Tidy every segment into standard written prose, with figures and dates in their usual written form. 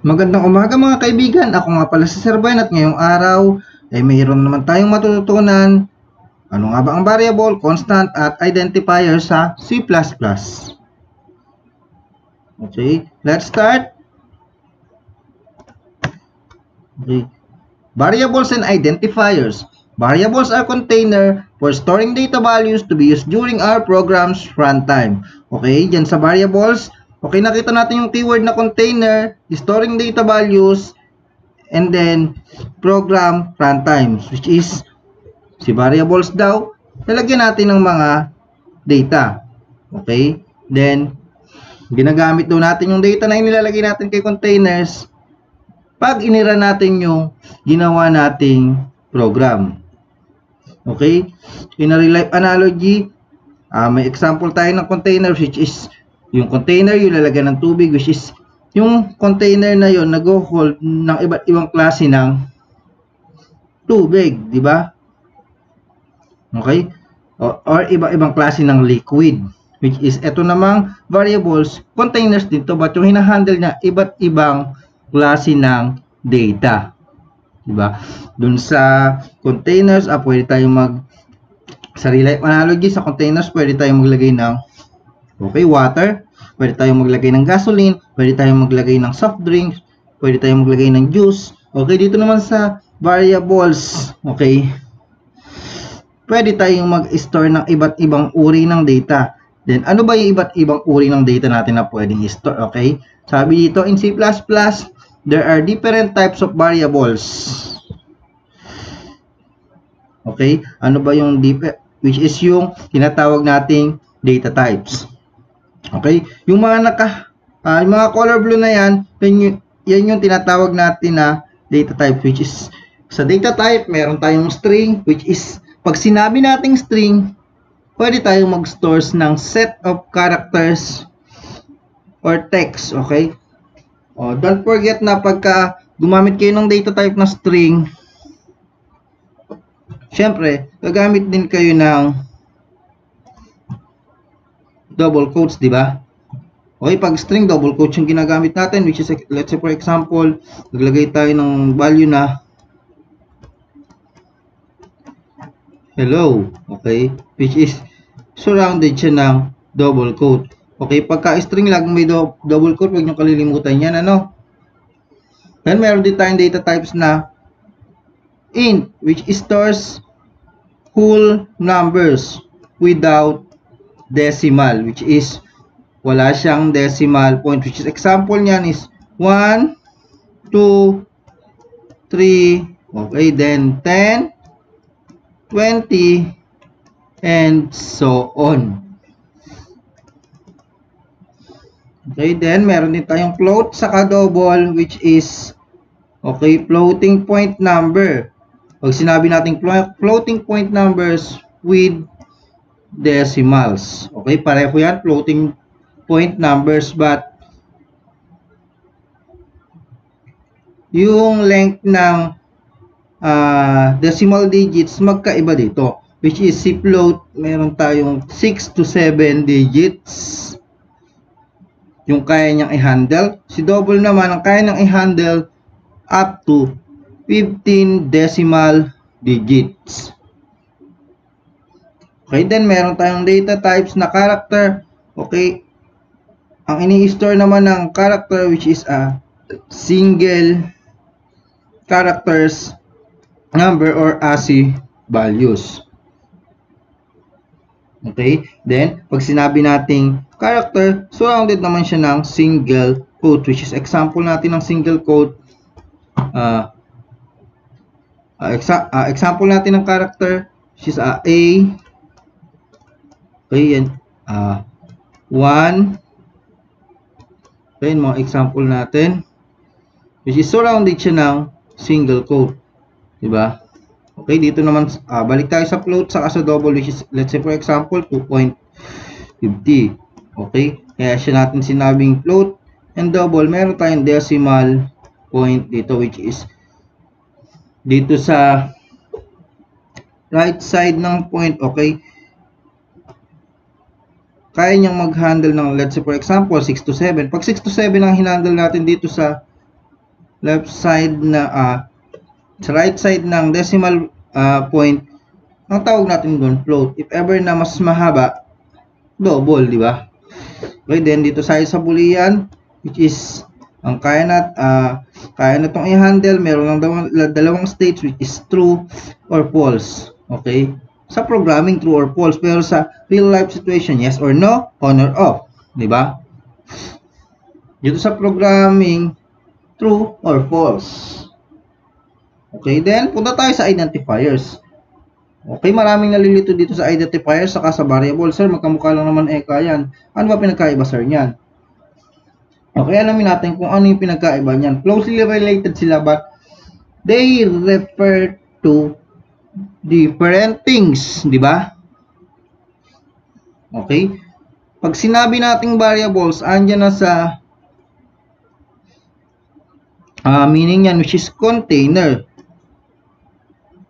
Magandang umaga mga kaibigan, ako nga pala si Sir Ben at ngayong araw ay mayroon naman tayong matututunan. Ano nga ba ang variable, constant at identifier sa C++? Okay, let's start. Okay. Variables and identifiers. Variables are container for storing data values to be used during our program's runtime. Okay, dyan sa variables, okay, nakita natin yung keyword na container, storing data values, and then program runtimes, which is si variables daw, lalagyan natin ng mga data. Okay? Then, ginagamit daw natin yung data na inilalagay natin kay containers pag inira natin yung ginawa nating program. Okay? In a real life analogy, may example tayo ng container, which is yung container yung lalagyan ng tubig, which is yung container na yon nag-hold ng iba't ibang klase ng tubig, di ba? Okay? Or iba-ibang klase ng liquid, which is ito namang variables, containers dito, but yung hinahandle niya iba't ibang klase ng data. Di ba? Dun sa containers, pwede tayong sa real life analogy, sa containers, pwede tayong maglagay ng water, pwede tayong maglagay ng gasoline, pwede tayong maglagay ng soft drinks, pwede tayong maglagay ng juice. Okay, dito naman sa variables, okay, pwede tayong mag-store ng iba't ibang uri ng data. Then, ano ba yung iba't ibang uri ng data natin na pwedeng i-store? Okay, sabi dito, in C++, there are different types of variables. Okay, ano ba yung which is yung tinatawag nating data types. Okay? Yung mga yung mga color blue na yan yung tinatawag natin na data type, which is sa data type, meron tayong string, which is pag sinabi nating string, pwede tayong mag-store ng set of characters or text, okay? Don't forget na pagka gumamit kayo ng data type na string, syempre, gagamit din kayo ng double quotes, di ba? Okay, pag string, double quotes yung ginagamit natin, which is, let's say for example, naglagay tayo ng value na hello, okay, which is surrounded siya ng double quote. Okay, pagka string lang may double quote, huwag nyo kalilimutan yan, ano? Then, meron din tayong data types na int, which stores whole numbers without decimal, which is wala siyang decimal point, which is example niyan is 1, 2, 3, okay, then 10, 20, and so on. Okay, then meron din tayong float saka double, which is okay, floating point number. Pag sinabi nating floating point numbers with decimals. Okay, pareho yan, floating point numbers, but yung length ng decimal digits magkaiba dito, which is si float, meron tayong 6 to 7 digits yung kaya niyang i-handle. Si double naman, ang kaya niyang i-handle up to 15 decimal digits. Okay, then meron tayong data types na character. Okay, ang ini-store naman ng character, which is a single characters number or ASCII values. Okay, then pag sinabi nating character, surrounded naman siya ng single quote, which is example natin ng single quote. Example natin ng character, which is A. Okay, yan. 1. Okay, mga example natin, which is surrounded siya ng single quote. Diba? Okay, dito naman, balik tayo sa float saka sa double, which is, let's say for example, 2.50. Okay, kaya siya natin sinabing float and double, meron tayong decimal point dito, which is dito sa right side ng point. Okay, kaya niyang mag-handle ng, let's say for example, 6 to 7. Pag 6 to 7 ang hinandle natin dito sa left side na sa right side ng decimal point, ang tawag natin doon float. If ever na mas mahaba, double, di ba? Okay, then dito sa boolean, which is ang kaya na tong i-handle, meron lang dalawang states, which is true or false. Okay? Sa programming, true or false, pero sa real life situation, yes or no, on or off, di ba? Dito sa programming, true or false. Okay, then punta tayo sa identifiers. Okay, maraming nalilito dito sa identifiers saka sa variable. Sir, magkamukha lang naman yan. Ano ba pinagkaiba, sir, niyan? Okay, alamin natin kung ano yung pinagkaiba niyan. Closely related sila but they refer to different things, di ba? Okay? Pag sinabi nating variables, andyan na sa meaning yan, which is container.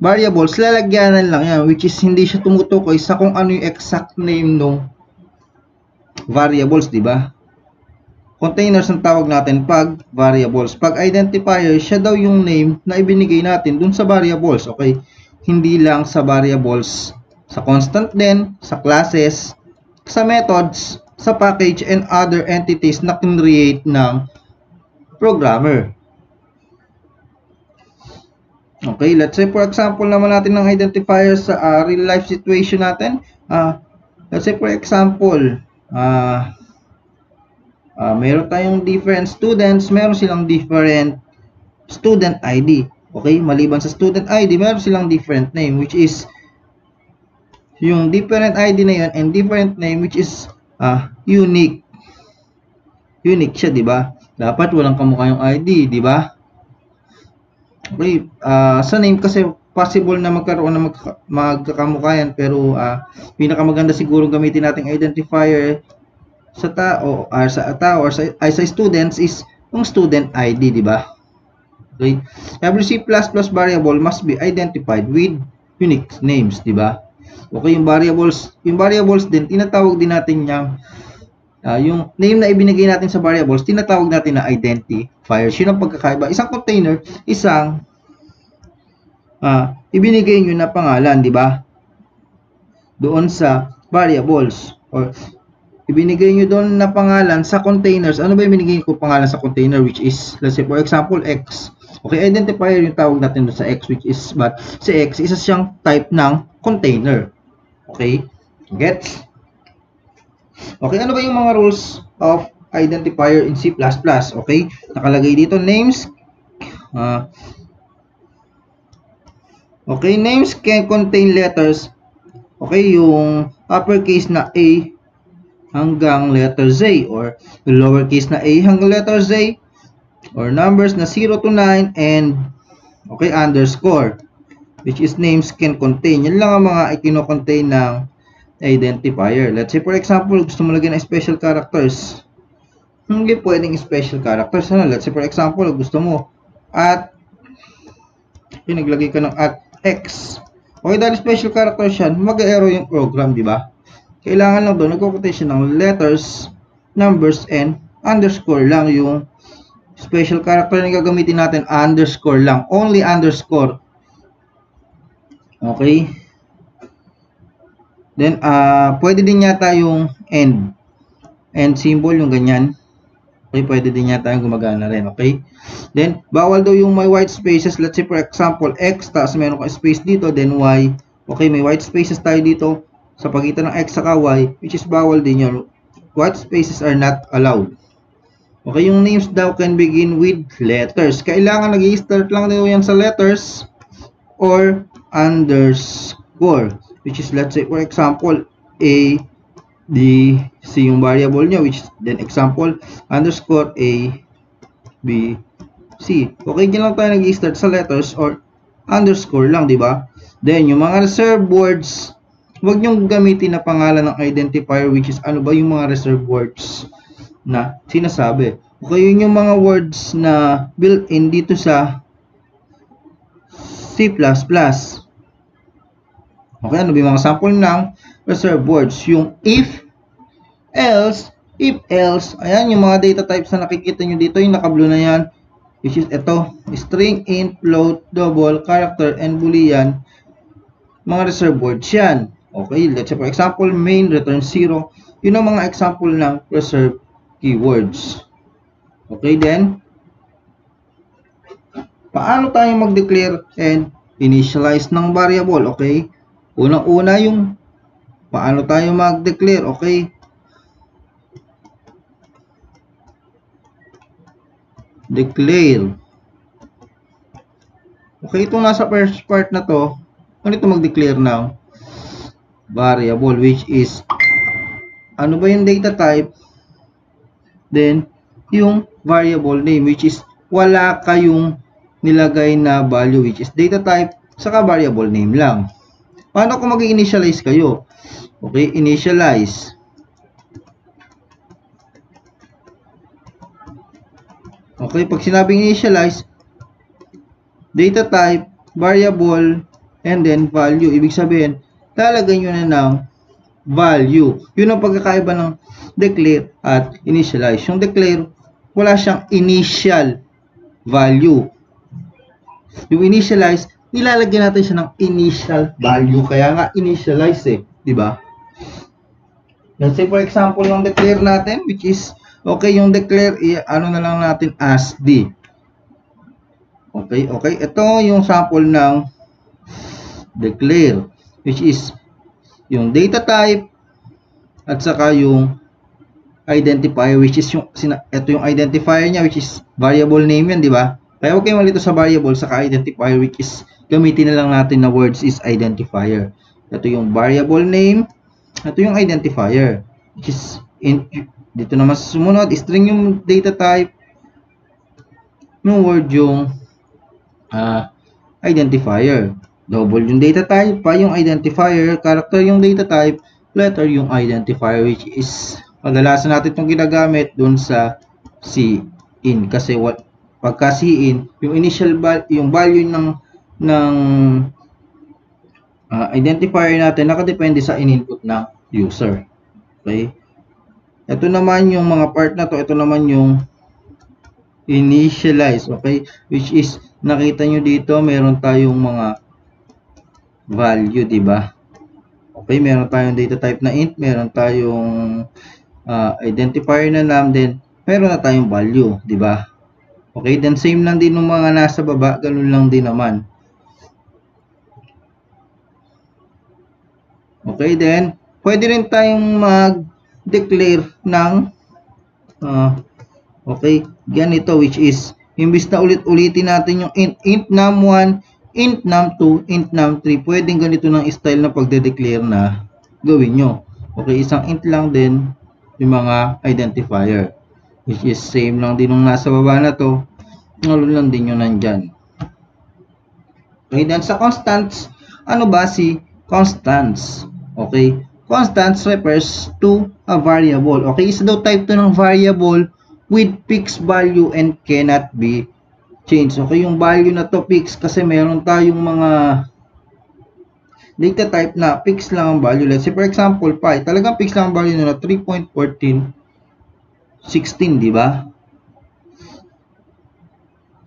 Variables, lalagyanan lang yan, which is hindi siya tumutukoy sa kung ano yung exact name ng variables, di ba? Containers ang tawag natin pag variables. Pag identifier, siya daw yung name na ibinigay natin dun sa variables, okay? Hindi lang sa variables, sa constant din, sa classes, sa methods, sa package, and other entities na create ng programmer. Okay, let's say for example naman natin ng identifier sa real life situation natin. Let's say for example, meron tayong different students, meron silang different student ID. Okay, maliban sa student ID, meron silang different name, which is yung different ID na yun and different name, which is unique. Unique siya, di ba? Dapat walang kamukha yung ID, di ba? Okay, sa name kasi possible na magkaroon ng magkakamukha yan, pero pinakamaganda siguro gamitin nating identifier sa tao or sa students is yung student ID, di ba? Okay, every C++ variable must be identified with unique names, di ba? Okay, yung variables din tinatawag din natin yung name na ibinigay natin sa variables, tinatawag natin na identifiers. Yun ang pagkakaiba. Isang container, ibinigay nyo na pangalan, di ba? Doon sa variables. Or ibinigay nyo doon na pangalan sa containers. Ano ba ibinigay ko pangalan sa container? Which is, let's say for example, X. Okay, identifier yung tawag natin doon sa X, which is, but si X, isa siyang type ng container. Okay? Gets? Okay, ano ba yung mga rules of identifier in C++? Okay, nakalagay dito names. Okay, names can contain letters. Okay, yung uppercase na A hanggang letter Z, or yung lowercase na A hanggang letter Z, or numbers na 0 to 9 and okay, underscore, which is names can contain. Yan lang ang mga ikino-contain ng identifier. Let's say for example, gusto mo lagyan ng special characters. Hindi pwedeng special characters. Let's say for example, gusto mo at naglagay ka ng at X. Okay, dahil special characters yan, mag-error yung program, di ba? Kailangan lang doon nagko-quotation ng letters, numbers, and underscore lang yung special character na gagamitin natin. Underscore lang, only underscore. Okay. Then, pwede din yata yung end symbol, yung ganyan. Okay, pwede din yata yung gumagana rin, okay? Then, bawal daw yung may white spaces. Let's say, for example, X, tapos meron ka space dito, then Y. Okay, may white spaces tayo dito sa pagitan ng X saka Y, which is bawal din yun. White spaces are not allowed. Okay, yung names daw can begin with letters. Kailangan nag-i-start lang daw yan sa letters or underscore. Which is, let's say, for example, A, B, C yung variable niya, which then example, underscore A, B, C. Okay, dyan lang tayo nag-i-start sa letters or underscore lang, di ba? Then, yung mga reserved words, huwag nyong gamitin na pangalan ng identifier, which is, ano ba yung mga reserved words na sinasabi? Okay, yun yung mga words na built-in dito sa C++. Okay, ano ba yung mga sample ng reserved words? Yung if, else, ayan yung mga data types na nakikita nyo dito, yung naka-blue na yan. which is ito, string, int, float, double, character, and boolean, mga reserved words yan. Okay, let's say for example, main, return 0, yun ang mga example ng reserved keywords. Okay, then, paano tayo mag-declare and initialize ng variable? Okay, unang-una yung paano tayo mag-declare, okay? Declare. Okay, itong nasa first part na to, ano ito mag-declare ng variable, which is, ano ba yung data type? Then, yung variable name, which is, wala kayong nilagay na value, which is data type, saka variable name lang. Paano kung mag-initialize kayo? Okay, initialize. Okay, pag sinabing initialize, data type, variable, and then value. Ibig sabihin, lalagay nyo na ng value. Yun ang pagkakaiba ng declare at initialize. Yung declare, wala siyang initial value. Yung initialize, nilalagyan natin siya ng initial value. Kaya nga, initialize eh. Diba? Let's say for example, yung declare natin, which is, okay, yung declare, ano na lang natin as D. Okay, okay. Ito yung sample ng declare, which is yung data type at saka yung identifier, which is yung, ito yung identifier niya, which is variable name yan, di ba? Kaya huwag kayong malito sa variable saka identifier, which is gamitin na lang natin na words is identifier. Ito yung variable name, ito yung identifier, which is dito naman sa sumunod, string yung data type, yung word yung identifier, double yung data type, pa yung identifier, character yung data type, letter yung identifier, which is kadalasan natin itong ginagamit dun sa CIN, kasi pagka CIN, yung initial yung value ng identifier natin nakadepende sa in-input ng user. Okay, ito naman yung mga part na to, ito naman yung initialize, okay, which is nakita nyo dito meron tayong mga value, di ba? Okay, meron tayong data type na int, meron tayong identifier na num, then meron na tayong value, di ba? Okay, then same lang din ng mga nasa baba, ganun lang din naman. Okay, then pwede rin tayong mag-declare ng okay, ganito, which is imbis na ulit-ulitin natin yung int num1, int num2, int num3, pwedeng ganito ng style na pagde-declare na gawin nyo. Okay, isang int lang din yung mga identifier, which is same lang din nung nasa baba na to, ngayon lang din yung nandyan. Okay, then sa constants, ano ba si constants? Okay, constants refers to a variable. Okay, isa daw type to ng variable with fixed value and cannot be changed. Okay, yung value na to fixed kasi meron tayong mga data type na fixed lang ang value. Let's say for example, pi, talagang fixed lang ang value na 3.1416, di ba?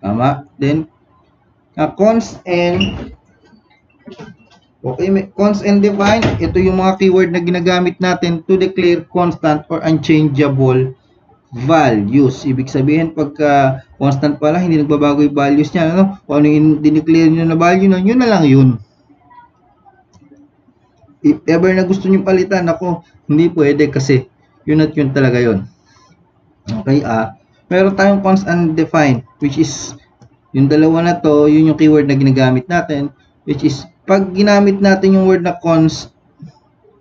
Tama. Then const and okay, const and define, ito yung mga keyword na ginagamit natin to declare constant or unchangeable values. Ibig sabihin, pagka constant pala, hindi nagbabago yung values niya, ano? Kung ano yung dineclare nyo na value na, yun na lang yun. If ever na gusto nyo palitan, ako, hindi pwede kasi yun at yun talaga yun. Okay, meron tayong const and define, which is yung dalawa na to, yun yung keyword na ginagamit natin, which is pag ginamit natin yung word na const,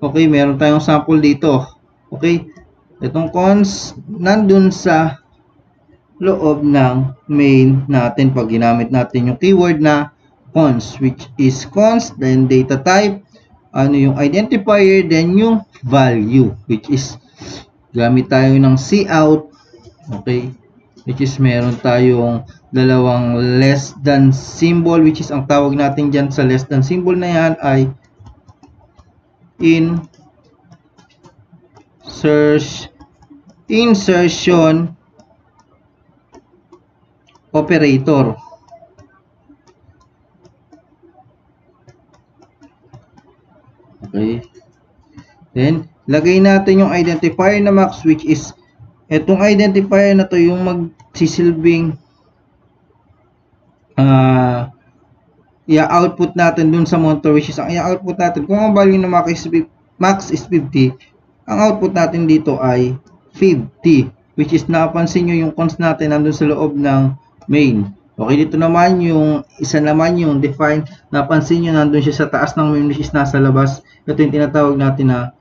okay, meron tayong sample dito. Okay, itong const nandun sa loob ng main natin pag ginamit natin yung keyword na const, which is const, then data type, ano yung identifier, then yung value, which is gamit tayo ng cout. Okay, which is meron tayong dalawang less than symbol, which is ang tawag natin dyan sa less than symbol na yan ay insertion operator. Okay. Then, lagay natin yung identifier na max, which is etong identifier na to yung magsisilbing i-output natin dun sa monitor, which is ang i-output natin, kung ang value ng max is 50, ang output natin dito ay 50, which is napansin nyo yung cons natin nandun sa loob ng main. Okay, dito naman yung isa naman yung define, napansin nyo nandun siya sa taas ng main, which is nasa labas. Ito yung tinatawag natin na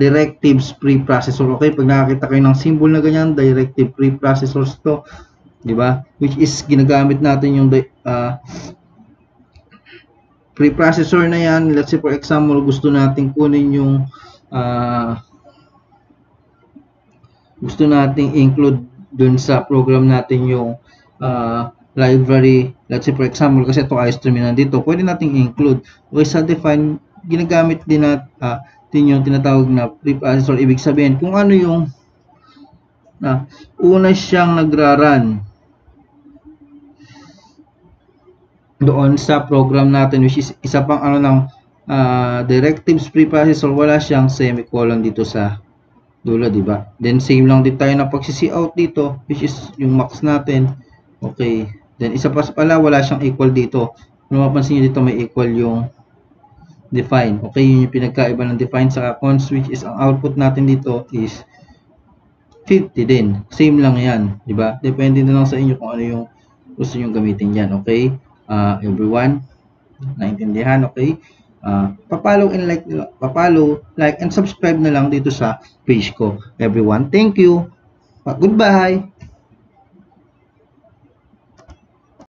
directives preprocessor. Okay, pag nakakita kayo ng symbol na ganyan, directive preprocessors to, di ba? Which is ginagamit natin yung preprocessor na yan. Let's say for example, gusto nating kunin yung gusto nating include dun sa program natin yung library. Let's say for example, kasi ito iStream nandito, pwede nating include. Okay, sa define, ginagamit din natin yung tinatawag na preprocessor. Ibig sabihin, kung ano yung una siyang nagra-run doon sa program natin, which is isa pang ano ng directives preprocessor, wala siyang semicolon dito sa dulo, di ba? Then same lang din tayo na pag-see out dito, which is yung max natin. Okay. Then isa pa pala, wala siyang equal dito. Kung mapansin niyo dito, may equal yung define. Okay, yun yung pinagkaiba ng define sa cons, which is ang output natin dito is 50 din. Same lang yan, di ba? Depende na lang sa inyo kung ano yung gusto nyo gamitin yan. Okay? Everyone, naintindihan? Okay? Papalo and like and subscribe na lang dito sa page ko. Everyone, thank you. Goodbye.